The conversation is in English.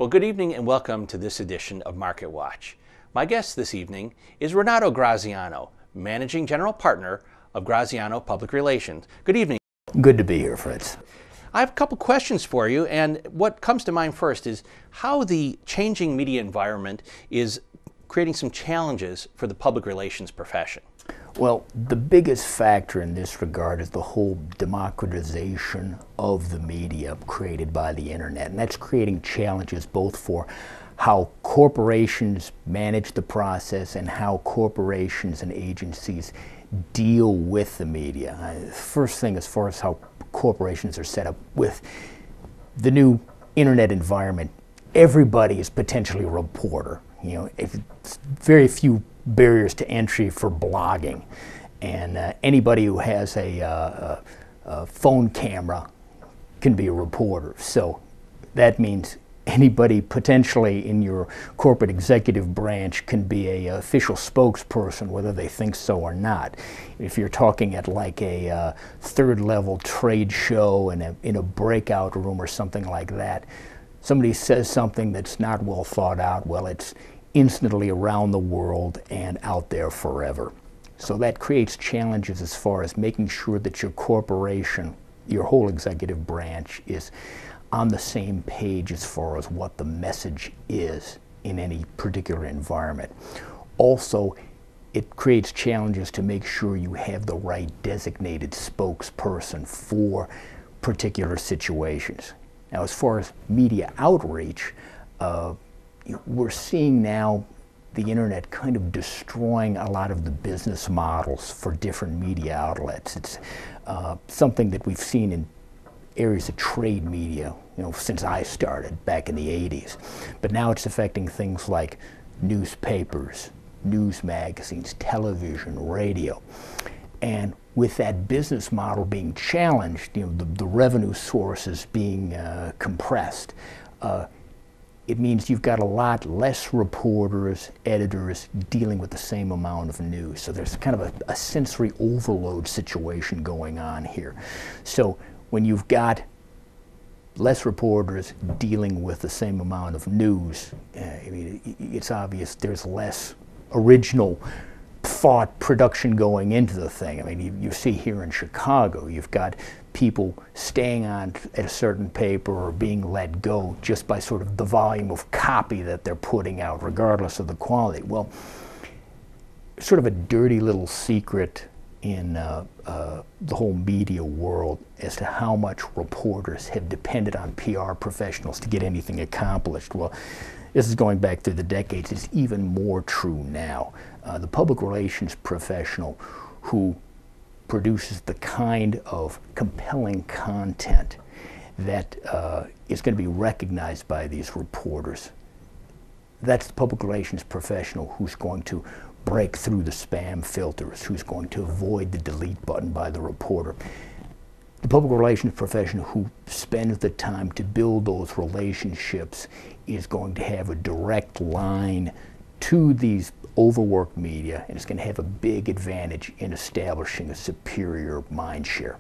Well, good evening and welcome to this edition of Market Watch. My guest this evening is Renato Graziano, Managing General Partner of Graziano Public Relations. Good evening. Good to be here, Fritz. I have a couple questions for you, and what comes to mind first is how the changing media environment is creating some challenges for the public relations profession. Well, the biggest factor in this regard is the whole democratization of the media created by the internet, and that's creating challenges both for how corporations manage the process and how corporations and agencies deal with the media. First thing, as far as how corporations are set up with the new internet environment, everybody is potentially a reporter. You know, very few barriers to entry for blogging, and anybody who has a phone camera can be a reporter. So that means anybody potentially in your corporate executive branch can be an official spokesperson, whether they think so or not. If you're talking at like a third-level trade show in a breakout room or something like that, somebody says something that's not well thought out, well, it's instantly around the world and out there forever. So that creates challenges as far as making sure that your corporation, your whole executive branch, is on the same page as far as what the message is in any particular environment. Also, it creates challenges to make sure you have the right designated spokesperson for particular situations. Now, as far as media outreach, we're seeing now the internet kind of destroying a lot of the business models for different media outlets. It's something that we've seen in areas of trade media, since I started back in the 80s. But now it's affecting things like newspapers, news magazines, television, radio. And with that business model being challenged, the revenue sources being compressed, it means you've got a lot less reporters, editors dealing with the same amount of news. So there's kind of a sensory overload situation going on here. So when you've got less reporters dealing with the same amount of news, it's obvious there's less original thought production going into the thing. You see here in Chicago, you've got people staying on at a certain paper or being let go just by sort of the volume of copy that they're putting out, regardless of the quality. Well, sort of a dirty little secret in the whole media world as to how much reporters have depended on PR professionals to get anything accomplished. Well, this is going back through the decades. It's even more true now. The public relations professional who produces the kind of compelling content that is going to be recognized by these reporters, that's the public relations professional who's going to break through the spam filters, who's going to avoid the delete button by the reporter. The public relations professional who spends the time to build those relationships is going to have a direct line to these overworked media, and it's going to have a big advantage in establishing a superior mind share.